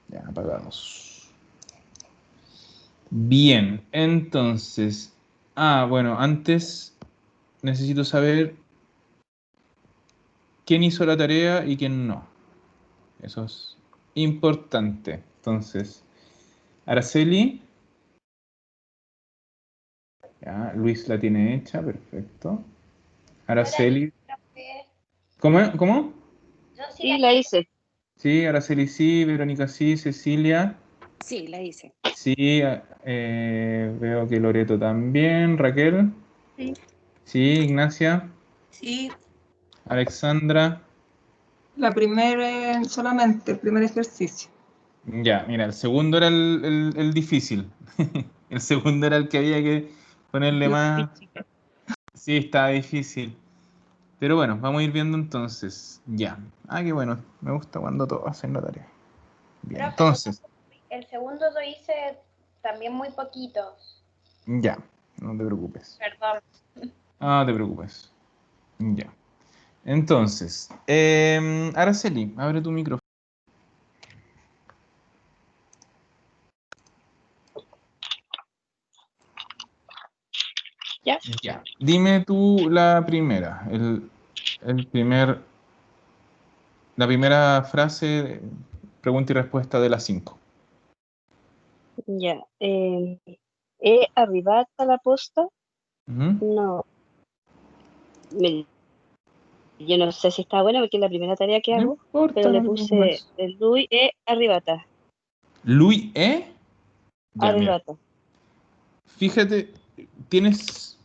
Ya, apagamos. Bien, entonces... bueno, antes necesito saber quién hizo la tarea y quién no. Eso es importante. Entonces, Araceli, ya, Luis la tiene hecha, perfecto. Yo la hice, Araceli, profe. ¿cómo? ¿Cómo? Yo sí Sí, la la hice. hice. Sí, Araceli sí, Verónica sí, Cecilia Sí, la hice. sí, veo que Loreto también, Raquel, Sí, sí, Ignacia, sí, Alexandra, la primera solamente, el primer ejercicio. ya, mira, el segundo era el difícil, el segundo era el que había que ponerle Yo más, fui chica. sí, estaba difícil, pero bueno, vamos a ir viendo entonces, ya, qué bueno, me gusta cuando todos hacen la tarea, bien, Profe, entonces, el segundo lo hice también muy poquitos. ya, no te preocupes, Perdón. no te preocupes, ya. Entonces, Araceli, abre tu micrófono. ¿Ya? Ya. Dime tú la primera, la primera frase, pregunta y respuesta de las 5. Ya. ¿È arrivata la posta? No. me- Yo no sé si está buena porque es la primera tarea que No hago, pero importa, le no te puse preocupes. lui è arrivata. Louis E. Ya, mira. Arrivata. Fíjate, tienes,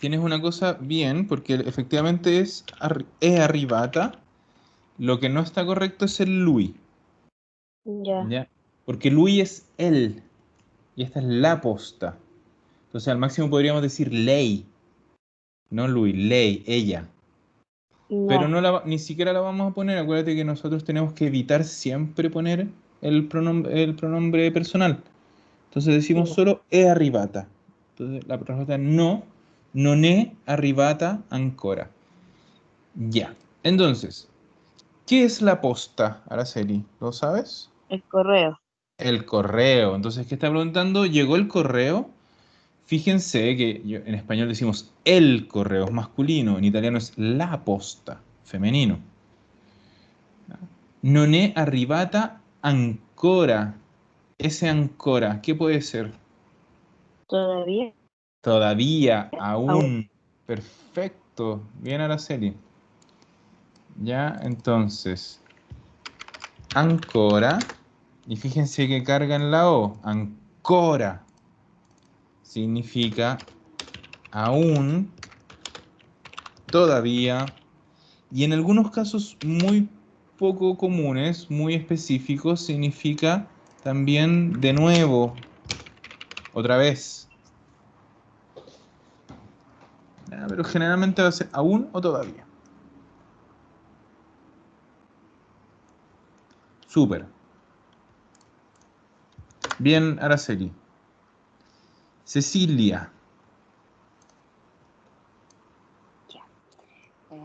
tienes una cosa bien, porque efectivamente es arribata. Lo que no está correcto es el Louis. Ya. ¿Ya? Porque Louis es él. Y esta es la posta. Entonces, al máximo podríamos decir ley. No Louis, ley, ella. Pero No. no ni siquiera la vamos a poner. Acuérdate que nosotros tenemos que evitar siempre poner el pronombre personal. Entonces decimos Ya. solo e arribata. Entonces la respuesta es no, non è arrivata ancora. Ya. Entonces, ¿qué es la posta, Araceli? ¿Lo sabes? El correo. El correo. Entonces, ¿qué está preguntando? ¿Llegó el correo? Fíjense que en español decimos el correo, es masculino. En italiano es la posta, femenino. Non è arrivata ancora. Ese ancora, ¿qué puede ser? Todavía. Todavía, Aún. aún. Perfecto. Bien, Araceli. Ya, entonces, ancora. Y fíjense que carga en la O. Ancora. Significa aún, todavía. Y en algunos casos muy poco comunes, muy específicos, significa también de nuevo, otra vez. Pero generalmente va a ser aún o todavía. Súper. Bien, Araceli. Cecilia. Ya,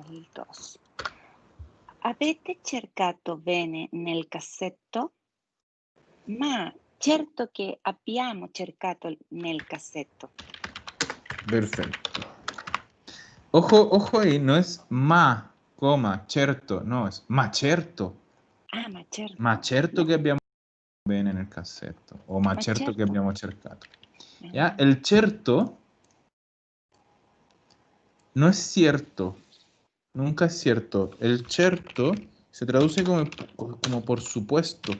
il 2. Avete cercato bene nel cassetto? Ma certo che abbiamo cercato nel cassetto. Perfecto. Ojo, ojo ahí, no es ma, coma, certo, no, es ma certo. Ma certo. Ma certo che abbiamo bene nel cassetto. O ma certo che certo. abbiamo cercato. ¿Ya? El certo no es cierto. Nunca es cierto. El certo se traduce como por supuesto.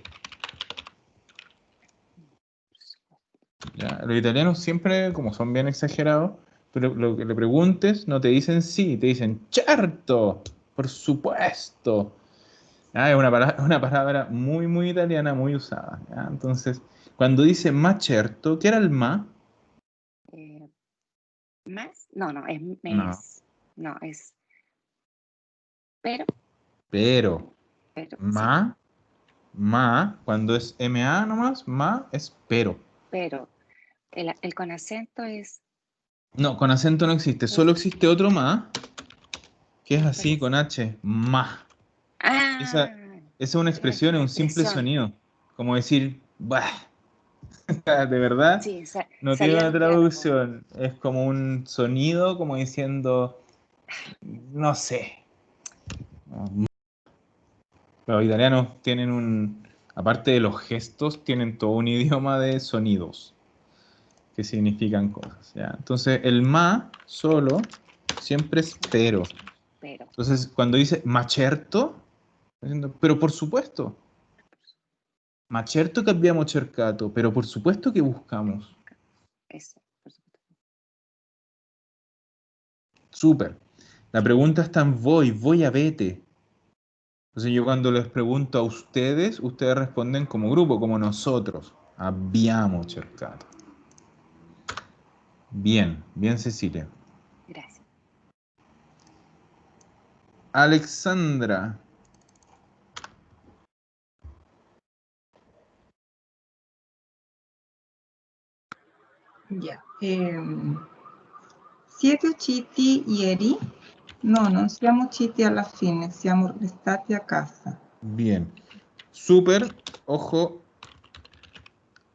¿Ya? Los italianos siempre, como son bien exagerados, pero lo que le preguntes no te dicen sí, te dicen certo, por supuesto. Es una palabra muy, muy italiana, muy usada. ¿Ya? Entonces, cuando dice ma certo, ¿qué era el ma? Más? No, No. es pero. Pero. Pero, sí. Ma, cuando es ma nomás, ma es pero. Pero el con acento es No, con acento no existe, solo existe otro ma, que es así, pues. con H, ma. Esa, Esa es una expresión, es un simple Expresión. sonido. Como decir, bah. De verdad, Sí, no tiene salía de una un piano, po. traducción. Es como un sonido, como diciendo, no sé. Los italianos tienen aparte de los gestos, tienen todo un idioma de sonidos que significan cosas, ¿ya? Entonces, el ma solo siempre es pero. Pero. Entonces, cuando dice ma certo, está diciendo, pero por supuesto. Ma certo che abbiamo cercato, pero por supuesto que buscamos. Eso, por supuesto. Súper. La pregunta está en voy a vete. Entonces yo cuando les pregunto a ustedes, ustedes responden como grupo, como nosotros. Abbiamo cercato. Bien, bien Cecilia. Gracias. Alexandra. Ya. 7 usciti ieri. No, non siamo usciti alla fine, siamo restati a casa. Bien. Súper. Ojo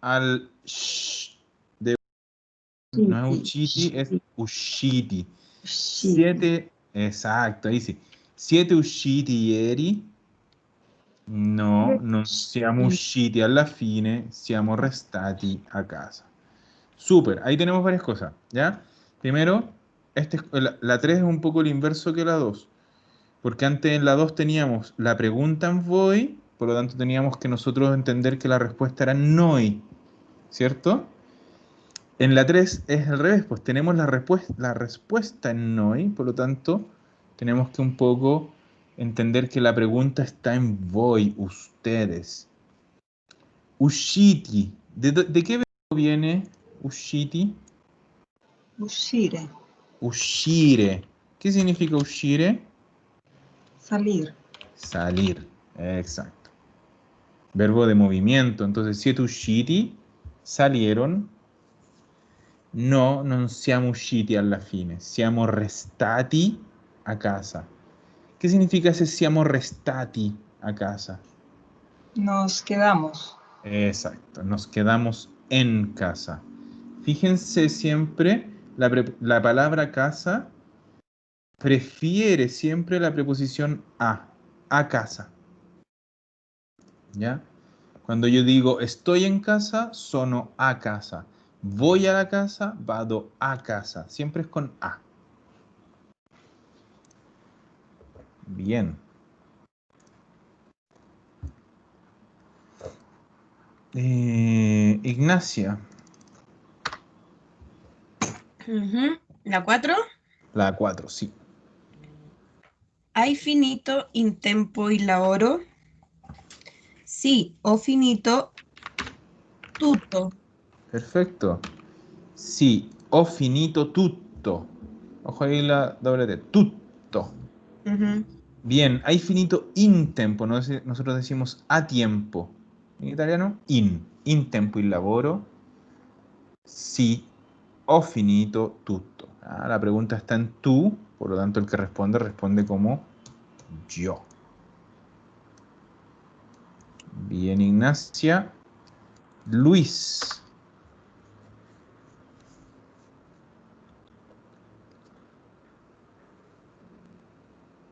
al sh de no es usciti, es usciti. Usciti. 7, exacto, ahí sí. 7 usciti ieri. No, non siamo usciti alla fine, siamo restati a casa. Súper, ahí tenemos varias cosas, ¿ya? Primero, la 3 es un poco el inverso que la 2, porque antes en la 2 teníamos la pregunta en voy, por lo tanto teníamos que nosotros entender que la respuesta era noi, ¿cierto? En la 3 es al revés, pues tenemos la respuesta en noi, por lo tanto tenemos que un poco entender que la pregunta está en voi, ustedes. Usciti, ¿de qué verbo viene usciti? Uscire. Uscire. ¿Qué significa uscire? Salir. Salir. Exacto. Verbo de movimiento. Entonces, siete usciti salieron. No, non siamo usciti alla fine. Siamo restati a casa. ¿Qué significa ese siamo restati a casa? Nos quedamos. Exacto. Nos quedamos en casa. Fíjense siempre, la palabra casa prefiere siempre la preposición a casa. ¿Ya? Cuando yo digo estoy en casa, sono a casa. Voy a la casa, vado a casa. Siempre es con a. Bien. Ignacia, La 4. la 4, sí. Hai finito in tempo il lavoro? Sì, ho finito tutto. Perfecto. Sí, ho finito tutto. Ojo ahí la doble T. Tutto. Ujú. Bien, hai finito in tempo. Nosotros decimos a tiempo. En italiano, in tempo il lavoro. Sì, ho finito tutto. Ah, la pregunta está en tú, por lo tanto el que responde como yo. Bien, Ignacia. Luis.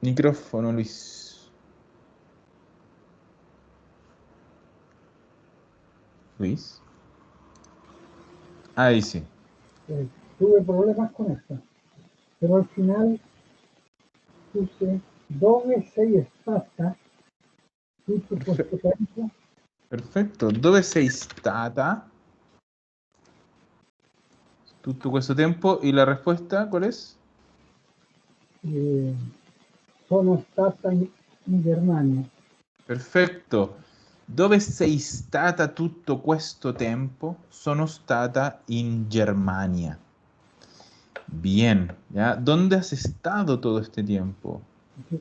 Micrófono, Luis. Luis. Ahí sí. Tuve problemas con esto, pero al final puse dove sei stata tutto questo tempo. Perfecto. Dove sei stata tutto questo tempo? ¿Y la respuesta cuál es? Sono stata in Germania. Perfetto. Dove sei stata tutto questo tempo? Sono stata in Germania. Bien, ¿ya? ¿Dónde has estado todo este tiempo?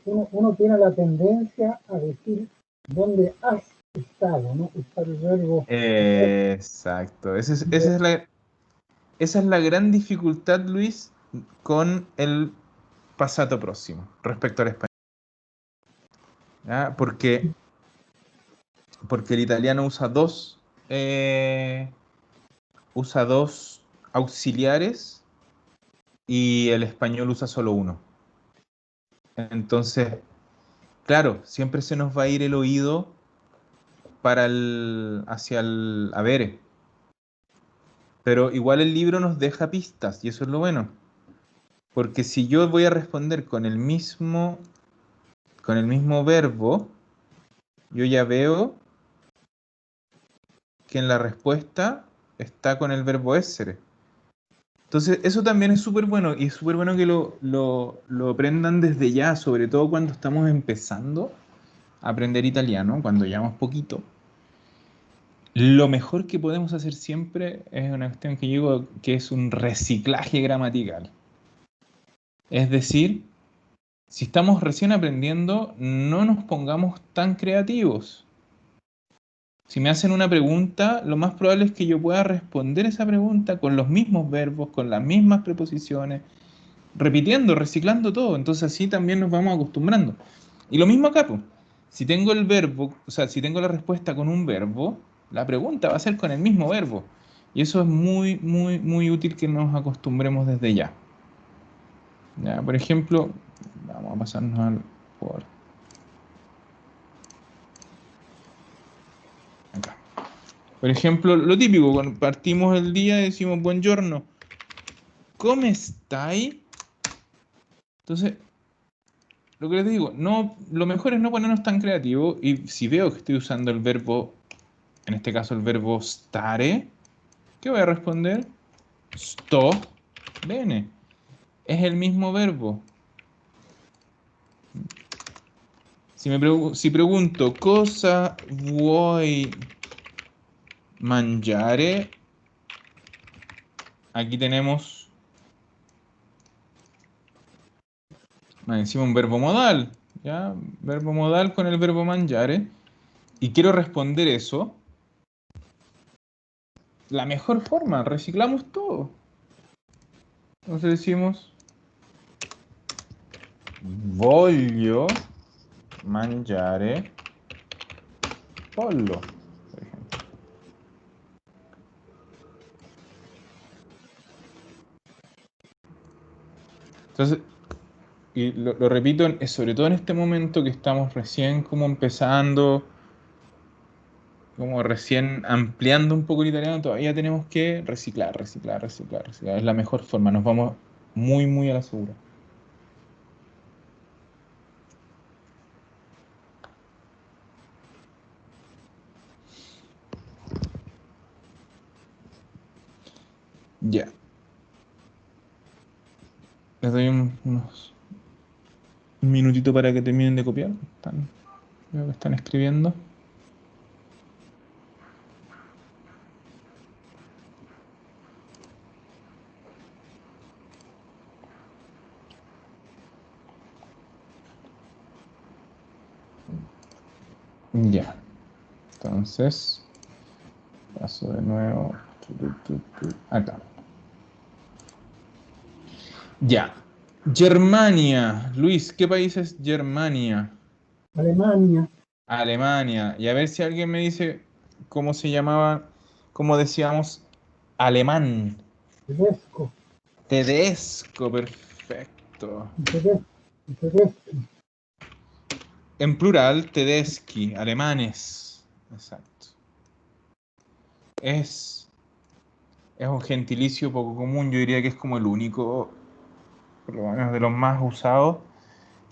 Uno tiene la tendencia a decir dónde has estado, ¿no? Usar el verbo. Exacto. Esa es la gran dificultad, Luis, con el pasado próximo respecto al español. ¿Ya? Porque porque el italiano usa dos auxiliares y el español usa solo uno. Entonces, claro, siempre se nos va a ir el oído hacia el avere. Pero igual el libro nos deja pistas, y eso es lo bueno. Porque si yo voy a responder con el mismo verbo, yo ya veo que en la respuesta está con el verbo essere. Entonces, eso también es súper bueno, y es súper bueno que lo aprendan desde ya, sobre todo cuando estamos empezando a aprender italiano, cuando llevamos poquito. Lo mejor que podemos hacer siempre es una cuestión que yo digo que es un reciclaje gramatical. Es decir, si estamos recién aprendiendo, no nos pongamos tan creativos. Si me hacen una pregunta, lo más probable es que yo pueda responder esa pregunta con los mismos verbos, con las mismas preposiciones, repitiendo, reciclando todo. Entonces así también nos vamos acostumbrando. Y lo mismo acá, pues. Si tengo el verbo, o sea, si tengo la respuesta con un verbo, la pregunta va a ser con el mismo verbo. Y eso es muy, muy, muy útil que nos acostumbremos desde ya. Ya, por ejemplo, vamos a pasarnos por acá. Por ejemplo, lo típico, cuando partimos el día y decimos buongiorno, ¿cómo estáis? Entonces, lo que les digo, no, lo mejor es no ponernos tan creativos, y si veo que estoy usando el verbo, en este caso el verbo stare, ¿qué voy a responder? Sto bene. Es el mismo verbo. Si pregunto, cosa vuoi mangiare? Aquí tenemos encima un verbo modal, ¿ya? Verbo modal con el verbo mangiare. Y quiero responder eso. La mejor forma, reciclamos todo. Entonces decimos, voglio mangiare pollo, por ejemplo. Entonces, y lo repito, sobre todo en este momento que estamos recién como empezando, como recién ampliando un poco el italiano, todavía tenemos que reciclar, reciclar, reciclar, reciclar. Es la mejor forma, nos vamos muy, muy a la segura. Ya. Les doy un minutito para que terminen de copiar. Veo que están escribiendo. Ya. Entonces, paso de nuevo. Acá. Ya. Germania. Luis, ¿qué país es Germania? Alemania, Alemania. Y a ver si alguien me dice cómo se llamaba, cómo decíamos alemán. Tedesco, Tedesco, perfecto. Tedesco. En plural, Tedeschi, alemanes. Exacto. Es un gentilicio poco común, yo diría que es como el único, por lo menos de los más usados,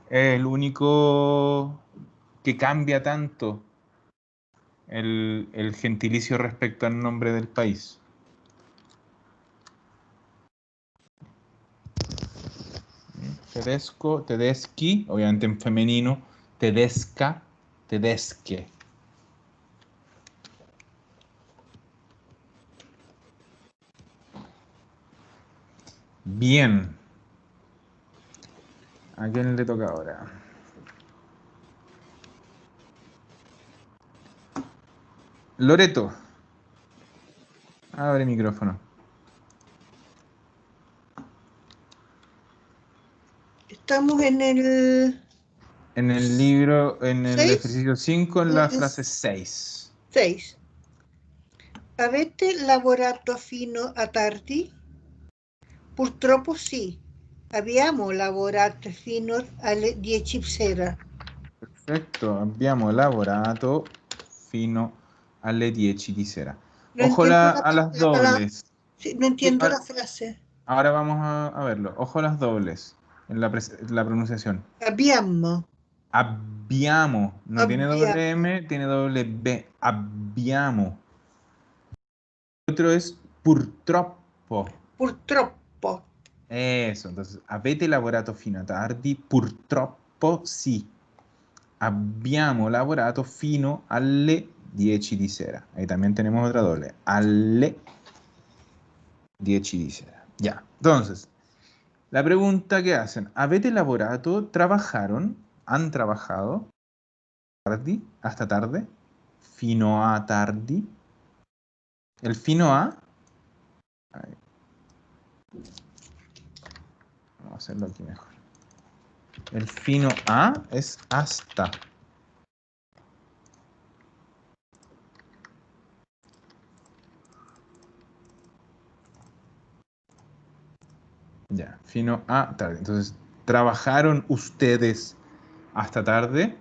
es el único que cambia tanto el gentilicio respecto al nombre del país. Tedesco, Tedeschi, obviamente en femenino, Tedesca, Tedesche. Bien. ¿A quién le toca ahora? Loreto. Abre micrófono. Estamos en el En el libro, en el 6. ejercicio 5, en la frase 6. 6. Avete lavorato fino a tardi? Purtroppo sì. Abbiamo lavorato fino alle 10 sera. Perfetto, abbiamo lavorato fino alle 10 di sera. No Ojo entiendo a las dobles. sí, no Sí, entiendo la frase. ahora vamos a verlo. Ojo a las dobles en la pronunciación. Abbiamo. Abbiamo. No tiene doble M, tiene doble B. Abbiamo. Otro es purtroppo. Purtroppo. Eso, entonces, avete lavorato fino a tardi? Purtroppo sì. Abbiamo lavorato fino alle 10 di sera. Ahí también tenemos otra doble. Alle 10 di sera. Ya, entonces, la pregunta que hacen, ¿avete lavorato? ¿Trabajaron? ¿Han trabajado? ¿Tardi? ¿Hasta tarde? ¿Fino a tardi? El fino a... ver, vamos a hacerlo aquí mejor. El fino a es hasta. Ya, fino a tarde. Entonces, ¿trabajaron ustedes hasta tarde?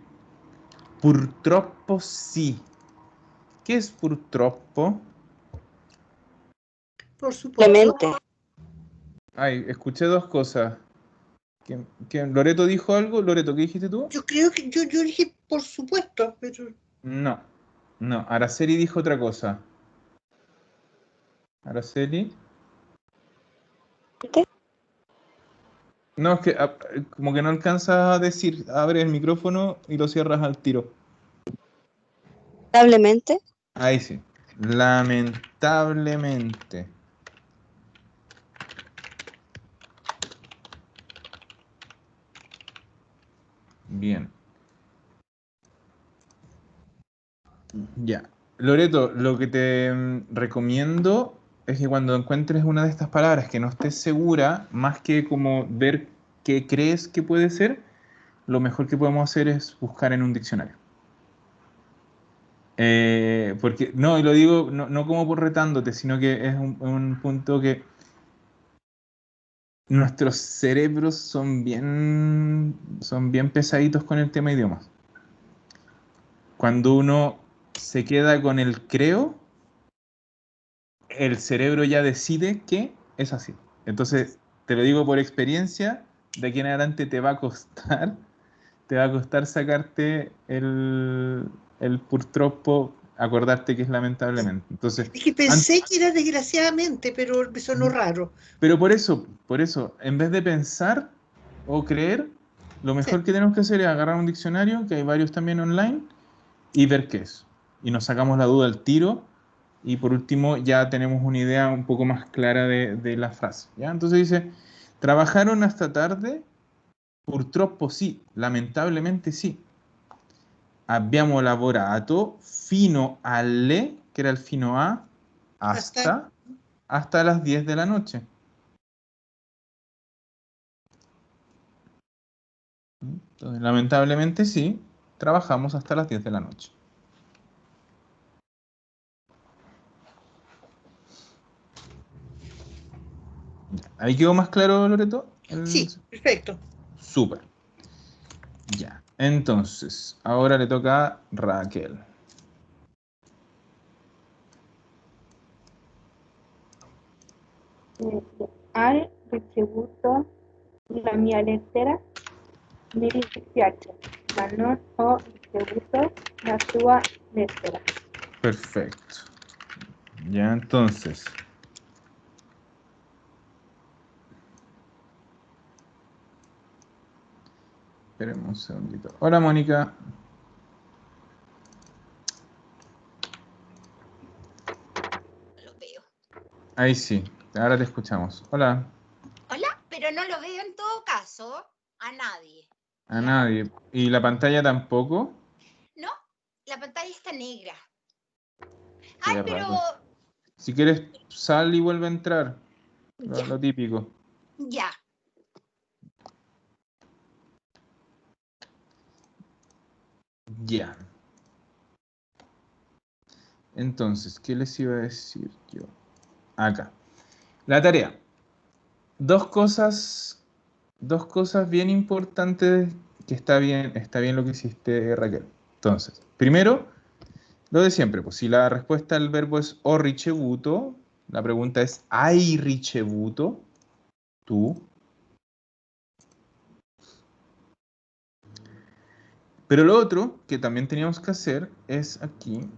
Purtroppo sí. ¿Qué es purtroppo? Por supuesto. Simplemente. Ay, escuché dos cosas. ¿Loreto dijo algo? ¿Loreto, qué dijiste tú? Yo creo que yo dije por supuesto, pero No, no. Araceli dijo otra cosa. Araceli. No, es que como que no alcanzas a decir, abre el micrófono y lo cierras al tiro. Lamentablemente. Ahí sí. Lamentablemente. Bien. Ya. Loreto, lo que te recomiendo es que cuando encuentres una de estas palabras que no estés segura, más que como ver qué crees que puede ser, lo mejor que podemos hacer es buscar en un diccionario. Porque, no, y lo digo no como por retándote, sino que es un punto que nuestros cerebros son bien pesaditos con el tema idiomas. Cuando uno se queda con el creo, el cerebro ya decide que es así. Entonces, te lo digo por experiencia, de aquí en adelante te va a costar sacarte el purtroppo, acordarte que es lamentablemente. Entonces, es que pensé que era desgraciadamente, pero me sonó raro. pero por eso, en vez de pensar o creer, lo mejor que tenemos que hacer es agarrar un diccionario, que hay varios también online, y ver qué es. Y nos sacamos la duda al tiro, y por último ya tenemos una idea un poco más clara de la frase. ¿Ya? Entonces dice, ¿trabajaron hasta tarde? Purtroppo sì, lamentablemente sì. Abbiamo lavorato fino alle, que era el fino a, hasta las 10 de la noche. Entonces, lamentablemente sí, trabajamos hasta las 10 de la noche. ¿Ahí quedó más claro, Loreto? Sí, perfecto. Súper. Ya. Entonces, ahora le toca a Raquel. Hai ricevuto la mia lettera? Mi dispiace, ma non ho ricevuto la tua lettera. Perfecto. Ya, entonces. Esperemos un segundito. Hola, Mónica. Lo veo. Ahí sí, ahora te escuchamos. Hola. Hola, pero no lo veo en todo caso a nadie. A nadie. ¿Y la pantalla tampoco? No, la pantalla está negra. Qué raro. Si quieres, sal y vuelve a entrar. Lo típico. Ya. Ya. Entonces, ¿qué les iba a decir yo? Acá. La tarea. Dos cosas bien importantes que está bien lo que hiciste, Raquel. Entonces, primero, lo de siempre, pues si la respuesta al verbo es ho ricevuto, la pregunta es hai ricevuto tú. Pero lo otro que también teníamos que hacer es aquí,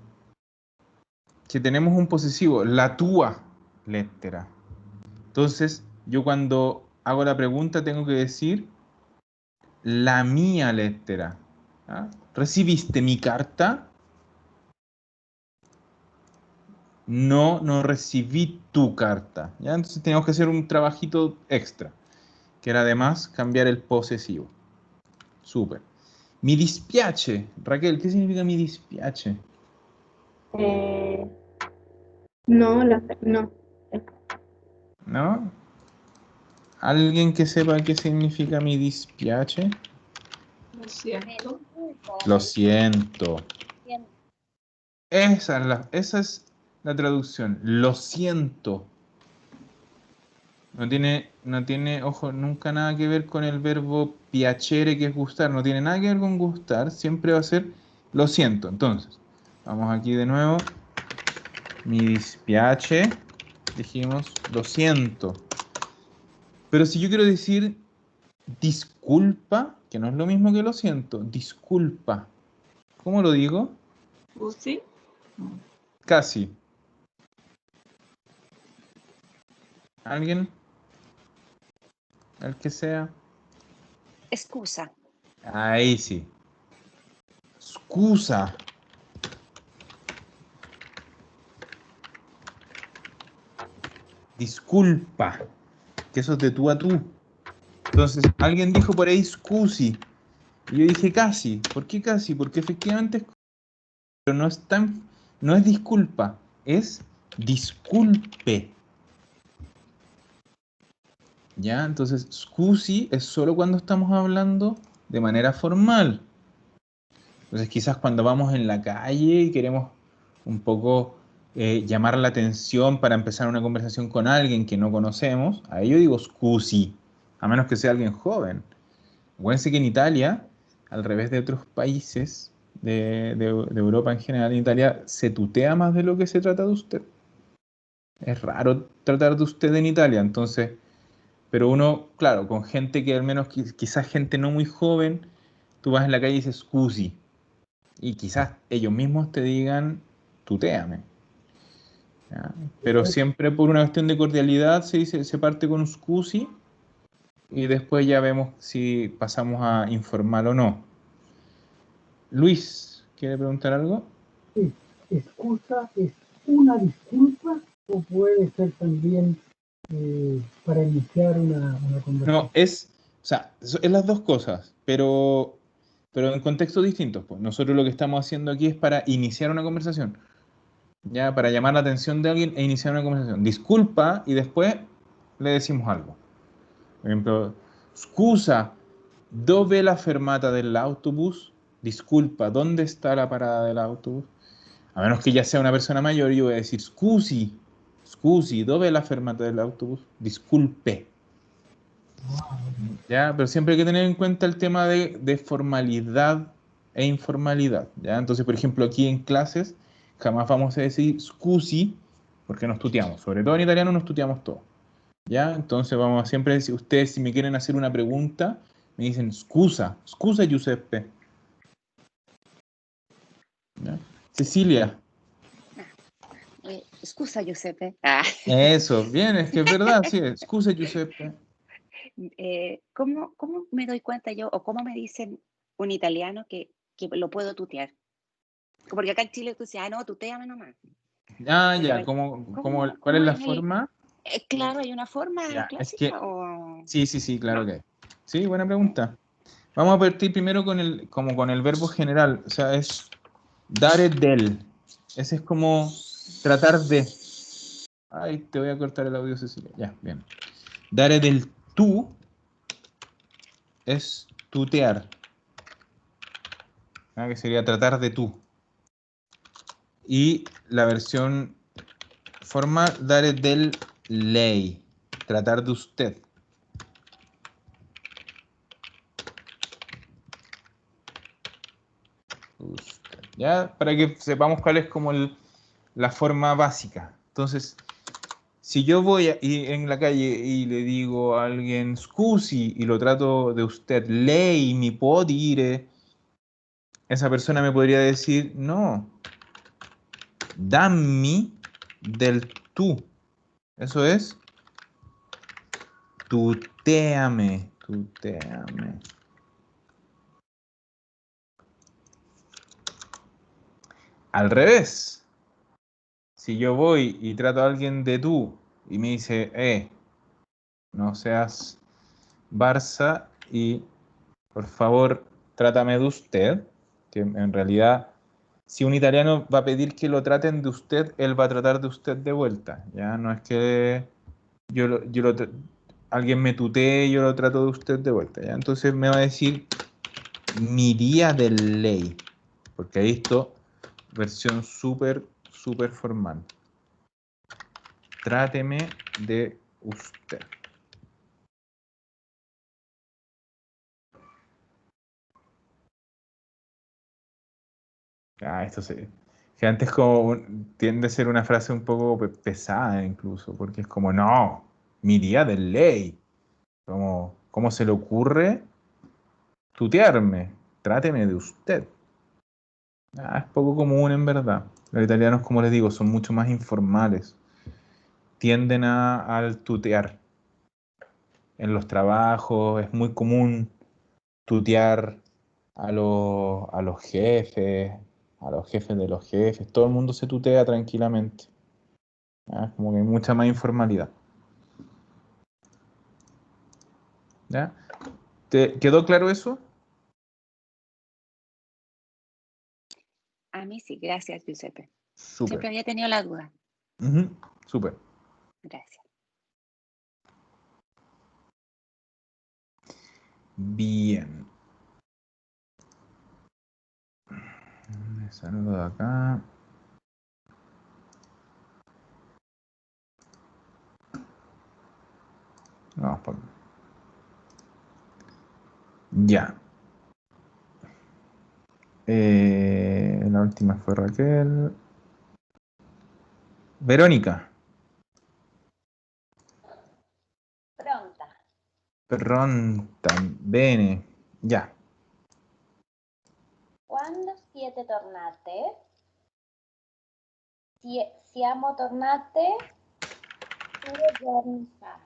que tenemos un posesivo, la tua lettera. Entonces, yo cuando hago la pregunta tengo que decir la mía lettera. ¿Ah? ¿Recibiste mi carta? No, no recibí tu carta. ¿Ya? Entonces teníamos que hacer un trabajito extra, que era además cambiar el posesivo. Súper. Mi dispiace. Raquel, ¿qué significa mi dispiace? No, no. ¿No? ¿Alguien que sepa qué significa mi dispiace? Me disculpo, Lo me siento. siento. Esa es la traducción. Lo siento. No tiene, ojo, nunca nada que ver con el verbo piacere, que es gustar. No tiene nada que ver con gustar. Siempre va a ser lo siento. Entonces, vamos aquí de nuevo. Mi dispiace. Dijimos lo siento. Pero si yo quiero decir disculpa, que no es lo mismo que lo siento, disculpa. ¿Cómo lo digo? ¿Scusi? Casi. ¿Alguien? El que sea. Excusa. Ahí sí. Scusa. Disculpa. Que eso es de tú a tú. Entonces, alguien dijo por ahí scusi. Y yo dije casi. ¿Por qué casi? Porque efectivamente es... Pero no es disculpa. Es disculpe. ¿Ya? Entonces, scusi es solo cuando estamos hablando de manera formal. Entonces, quizás cuando vamos en la calle y queremos un poco llamar la atención para empezar una conversación con alguien que no conocemos, ahí yo digo scusi, a menos que sea alguien joven. Acuérdense que en Italia, al revés de otros países de Europa en general, en Italia se tutea más de lo que se trata de usted. Es raro tratar de usted en Italia, entonces, pero uno, claro, con gente que al menos quizás gente no muy joven, tú vas en la calle y dices scusi. Y quizás ellos mismos te digan, tutéame. ¿Ya? Pero siempre por una cuestión de cordialidad se parte con un scusi y después ya vemos si pasamos a informal o no. Luis, ¿quiere preguntar algo? Sí, excusa es una disculpa o puede ser también para iniciar una conversación. No, o sea, es las dos cosas, pero en contextos distintos. Pues. Nosotros lo que estamos haciendo aquí es para iniciar una conversación, ya para llamar la atención de alguien e iniciar una conversación. Disculpa y después le decimos algo. Por ejemplo, scusa, dove la fermata dell'autobus? Disculpa, ¿dónde está la parada del autobús? A menos que ya sea una persona mayor, yo voy a decir scusi, dove la fermata dell'autobus? Disculpe. ¿Ya? Pero siempre hay que tener en cuenta el tema de formalidad e informalidad. ¿Ya? Entonces, por ejemplo, aquí en clases jamás vamos a decir scusi porque nos tuteamos. Sobre todo en italiano nos tuteamos todo. ¿Ya? Entonces vamos a siempre decir, ustedes si me quieren hacer una pregunta, me dicen scusa Giuseppe. ¿Ya? Cecilia. Excusa, Giuseppe. Eso, bien, es que es verdad, sí, scusa Giuseppe. ¿Cómo me doy cuenta yo o cómo me dicen un italiano que lo puedo tutear? Porque acá en Chile tú dices, no, tuteame nomás. Ah, Pero ya, ¿cuál es la forma? Claro, ¿hay una forma Ya, es clásica que, o...? sí, claro que hay. Sí, buena pregunta. Vamos a partir primero con el verbo general, o sea, es dare del. Ese es como tratar de. Ay, te voy a cortar el audio, Cecilia. Ya, bien. Dare del tú es tutear. que sería tratar de tú. Y la versión formal, dare del lei, tratar de usted. Ya, para que sepamos cuál es como la forma básica. Entonces, si yo voy en la calle y le digo a alguien scusi y lo trato de usted, lei mi può dire, esa persona me podría decir, no, dammi del tú. Eso es, tuteame, tuteame. Al revés, si yo voy y trato a alguien de tú y me dice, no seas Barça y por favor trátame de usted, que en realidad si un italiano va a pedir que lo traten de usted, él va a tratar de usted de vuelta, ya no es que alguien me tutee y yo lo trato de usted de vuelta, ya entonces me va a decir mi día de ley, porque ahí está versión súper formal. Tráteme de usted. Esto sí. Que antes tiende a ser una frase un poco pesada incluso, porque es como, no, mi día de ley. ¿Cómo se le ocurre tutearme? Tráteme de usted. Es poco común en verdad. Los italianos, como les digo, son mucho más informales. Tienden al tutear. En los trabajos es muy común tutear a los jefes, a los jefes de los jefes. Todo el mundo se tutea tranquilamente. Como que hay mucha más informalidad. ¿Ya? ¿Te quedó claro eso? A mí sí, gracias, Giuseppe. Súper. Siempre había tenido la duda. Súper. Gracias. Bien. Me saludo de acá. Vamos por... Ya. La última fue Raquel. Verónica. Pronta. Bene. Ya. Quando siete tornate? Siamo tornate 2 giorni fa.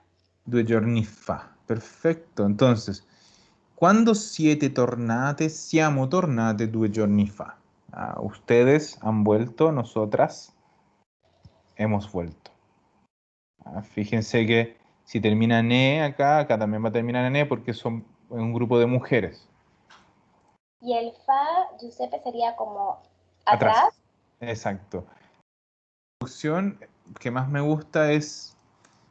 2 giorni fa. Perfetto. Entonces, quando siete tornate? Siamo tornate 2 giorni fa. Ustedes han vuelto, nosotras hemos vuelto. Fíjense que si termina en E acá también va a terminar en E porque son un grupo de mujeres. Y el fa, Giuseppe, sería como atrás. Exacto. La traducción que más me gusta es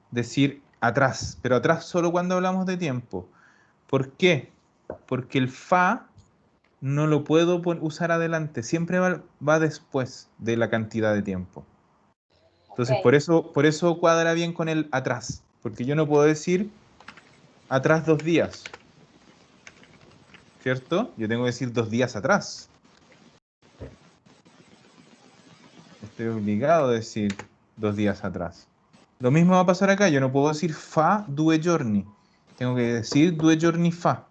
decir atrás, pero atrás solo cuando hablamos de tiempo. ¿Por qué? Porque el fa no lo puedo usar adelante, siempre va después de la cantidad de tiempo. Entonces, por eso cuadra bien con el atrás, porque yo no puedo decir atrás 2 días, ¿cierto? Yo tengo que decir 2 días atrás. Estoy obligado a decir 2 días atrás. Lo mismo va a pasar acá, yo no puedo decir fa 2 giorni, tengo que decir 2 giorni fa.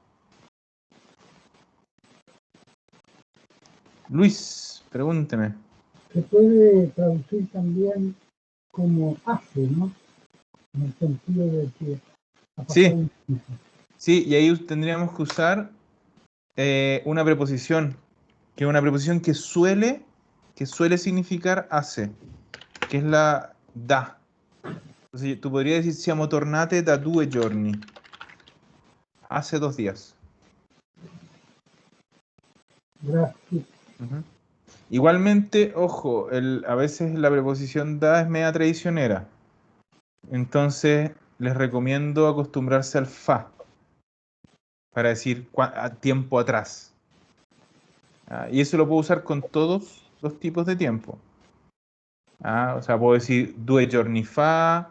Luis, pregúnteme. Se puede traducir también como hace, ¿no? En el sentido de que ha pasado un tiempo. Sí, y ahí tendríamos que usar una preposición, que es una preposición que suele significar hace, que es la da. Entonces tú podrías decir siamo tornate da 2 giorni. Hace 2 días. Gracias. Igualmente, ojo, a veces la preposición da es media traicionera. Entonces, les recomiendo acostumbrarse al fa para decir tiempo atrás. Y eso lo puedo usar con todos los tipos de tiempo. O sea, puedo decir 2 giorni fa,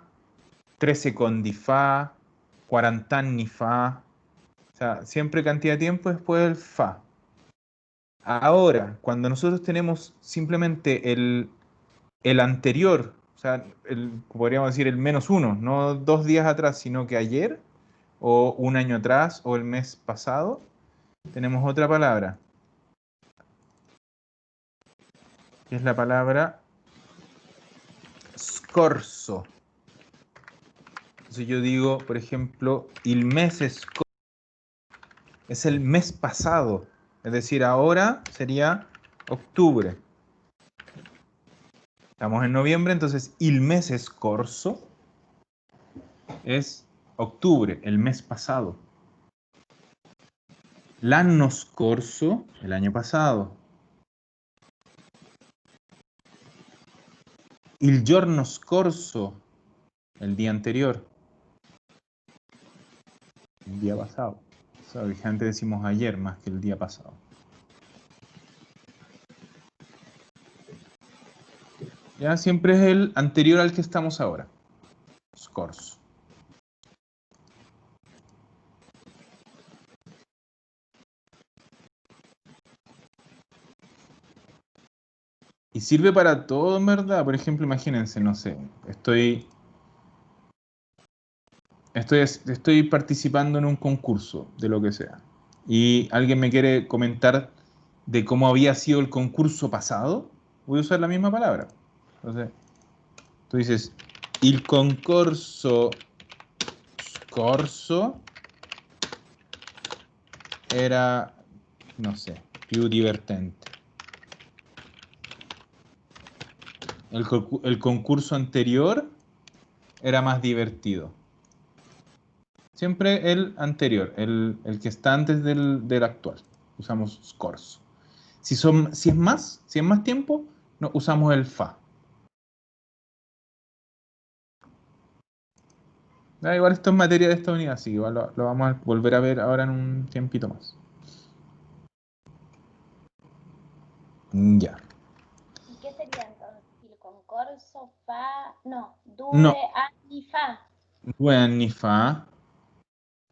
3 secondi fa, 40 anni fa. O sea, siempre cantidad de tiempo después del fa. Ahora, cuando nosotros tenemos simplemente el anterior, o sea, podríamos decir el -1, no 2 días atrás, sino que ayer, o un año atrás, o el mes pasado, tenemos otra palabra, que es la palabra scorso. Entonces yo digo, por ejemplo, il mese scorso es el mes pasado, es decir, ahora sería octubre. Estamos en noviembre, entonces il mese scorso es octubre, el mes pasado. L'anno scorso, el año pasado. Il giorno scorso, el día anterior. El día pasado. O sea, antes decimos ayer más que el día pasado. Ya siempre es el anterior al que estamos ahora. Scorso. Y sirve para todo, en verdad. Por ejemplo, imagínense, no sé, estoy participando en un concurso, de lo que sea. Y alguien me quiere comentar de cómo había sido el concurso pasado. Voy a usar la misma palabra. Entonces, tú dices, il concorso scorso era, no sé, più divertente. El concurso anterior era más divertido. Siempre el anterior, el que está antes del actual. Usamos scorso. Si es más tiempo, no, usamos el fa. Igual esto es materia de esta unidad, así que igual lo vamos a volver a ver ahora en un tiempito más. Ya. ¿Y qué sería entonces? ¿Il concorso fa? No, No. 2 anni fa. 2 anni fa.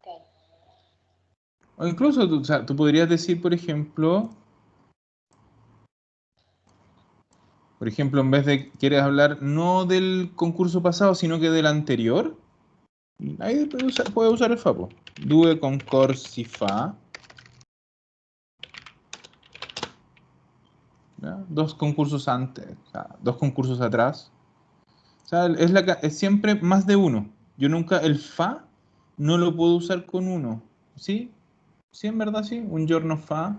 Ok. O incluso o sea, tú podrías decir, por ejemplo, en vez de quieres hablar no del concurso pasado, sino que del anterior, ahí puedes usar el fa. 2 concorsi fa. ¿Ya? 2 concursos antes, o sea, 2 concursos atrás. O sea, es siempre más de uno. Yo nunca, el fa no lo puedo usar con uno. ¿Sí? Sí, en verdad sí. Un giorno fa.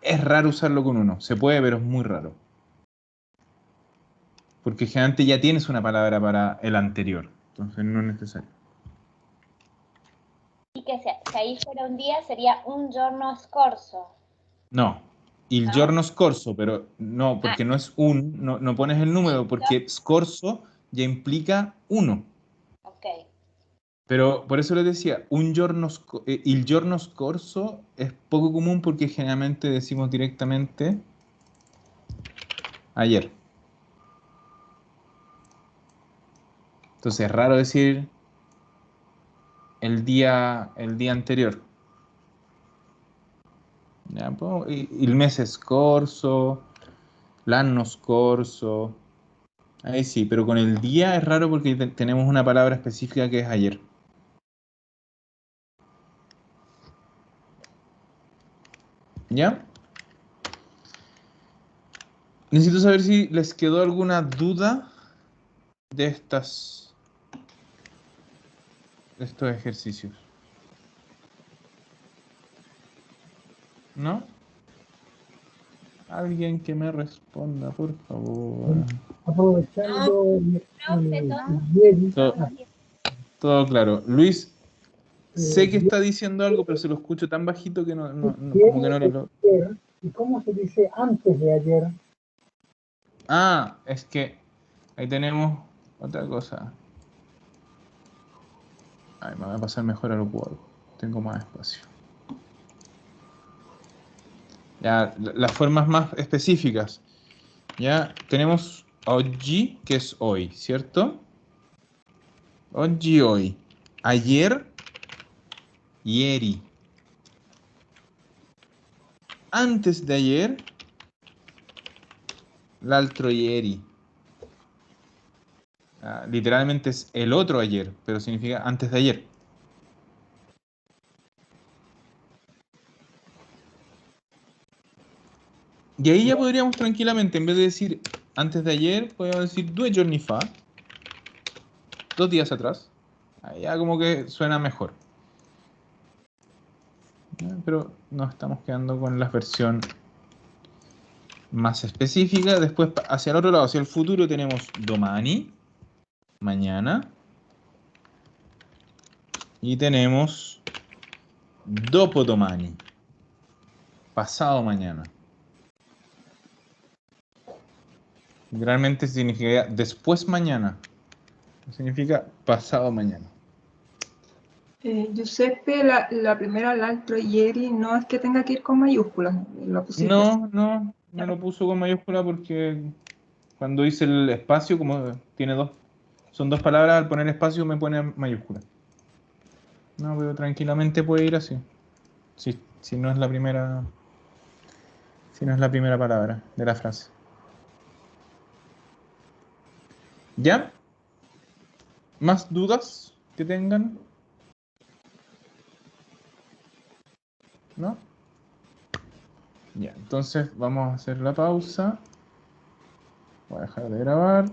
Es raro usarlo con uno. Se puede, pero es muy raro. Porque generalmente ya tienes una palabra para el anterior. Entonces no es necesario. Y que si ahí fuera un día sería un giorno scorso. No. Il ¿No? giorno scorso, pero no, porque no es no pones el número, porque scorso ya implica uno. Ok. Pero por eso les decía, il giorno scorso es poco común porque generalmente decimos directamente ayer. Entonces es raro decir el día anterior. Ya, pues, il mese scorso, l'anno scorso. Ahí sí, pero con el día es raro porque tenemos una palabra específica que es ayer. ¿Ya? Necesito saber si les quedó alguna duda de estos ejercicios. ¿No? Alguien que me responda, por favor. Aprovechando Todo claro. Luis, sé que está diciendo algo, pero se lo escucho tan bajito que como que no lo... ¿Y cómo se dice antes de ayer? Ah, es que ahí tenemos otra cosa. Ay, me va a pasar mejor al Word. Tengo más espacio. Ya, las formas más específicas. Ya, tenemos oggi, que es hoy, ¿cierto? Oggi, hoy. Ayer, ieri. Antes de ayer, l'altro ieri. Literalmente es el otro ayer, pero significa antes de ayer. Y ahí ya podríamos tranquilamente, en vez de decir antes de ayer, podríamos decir 2 giorni fa, 2 días atrás. Ahí ya como que suena mejor. Pero nos estamos quedando con la versión más específica. Después, hacia el otro lado, hacia el futuro, tenemos domani, mañana. Y tenemos dopodomani, pasado mañana. Literalmente significa después mañana. Significa pasado mañana. Giuseppe, la primera, l'altro ieri, no es que tenga que ir con mayúsculas. Lo pusiste así. No, me lo puso con mayúscula porque cuando hice el espacio, como tiene son 2 palabras, al poner espacio me pone mayúscula. No, pero tranquilamente puede ir así. Si no es la primera, si no es la primera palabra de la frase. ¿Ya? ¿Más dudas que tengan? ¿No? Ya, entonces vamos a hacer la pausa. Voy a dejar de grabar.